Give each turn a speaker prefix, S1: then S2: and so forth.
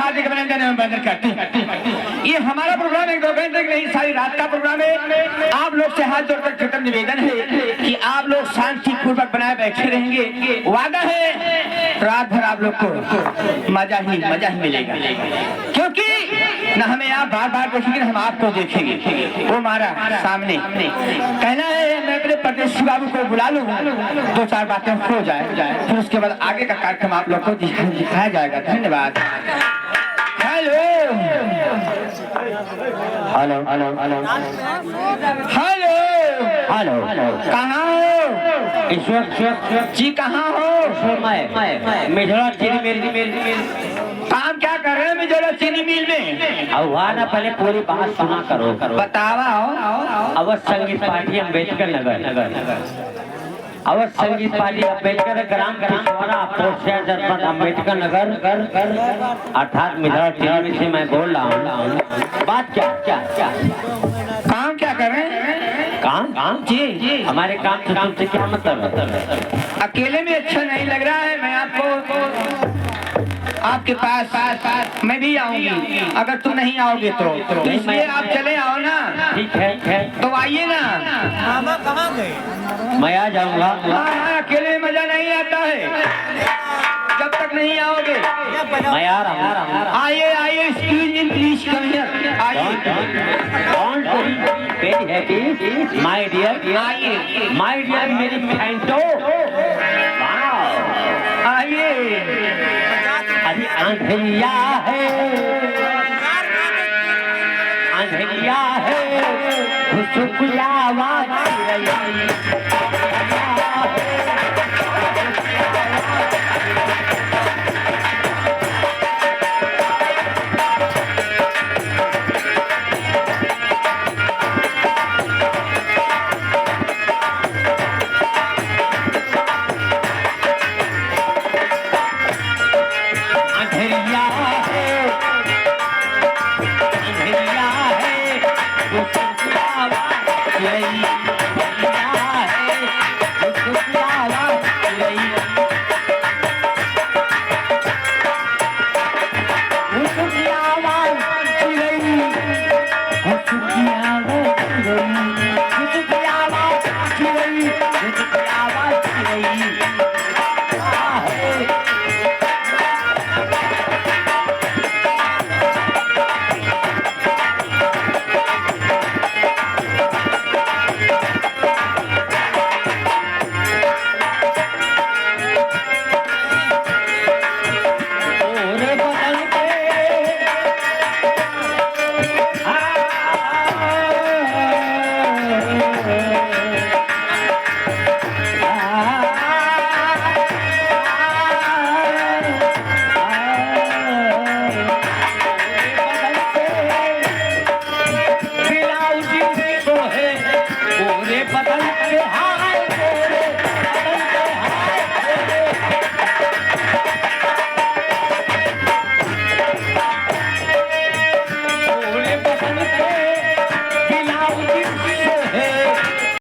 S1: हार्दिक अभिनंदन एवं वंदन करते हैं। ये हमारा प्रोग्राम एक 2 घंटे नहीं, सारी रात का प्रोग्राम है। आप लोग से हाथ जोड़कर कृतज्ञ निवेदन है कि आप लोग शांति पूर्वक बनाए बैठे रहेंगे। वादा है रात भर आप लोग को मजा ही मिलेगा, क्योंकि न हमें आप बार बार देखेंगे, हम आपको देखेंगे। वो हमारा सामने कहना है, मैं अपने प्रदेश बाबू को बुला लूँ, 2-4 बातें हो जाए, फिर उसके बाद आगे का कार्यक्रम आप लोग को दिखाया जाएगा। धन्यवाद। Hello hello hello hello hello hello, कहाँ हो ईश्वर जी? कहाँ हो? मैं मिझोला चीनी मिल। काम क्या कर रहे हैं मिझोला चीनी मिल में?
S2: ना पहले पूरी बात सुना करो।
S1: बतावा हो।
S2: अवध संगीत पार्टी अम्बेडकर नगर अवध संगीत पार्टी अम्बेडकर ग्राम पिछवाड़ा जनपद अम्बेडकर नगर अर्थात मिझोला चीनी से मैं बोल रहा हूँ। बात क्या
S1: काम क्या कर रहे हैं?
S2: काम जी हमारे काम से तुमसे क्या मतलब?
S1: अकेले में अच्छा नहीं लग रहा है। मैं आपके पास मैं भी आऊंगी, अगर तुम नहीं आओगे तो इसलिए आप चले आओ ना।
S2: ठीक है
S1: तो आइए ना।
S3: मामा कहाँ गए?
S2: मैं आ जाऊंगा।
S1: अकेले मजा नहीं आता है जब तक नहीं आओगे।
S2: मैं आ रहा हूँ।
S1: आइए excuse me please come here. आइए
S2: माय डियर मेरी फैंटो।
S1: आइए।
S2: अरे अंधेरिया है खुशबुलावा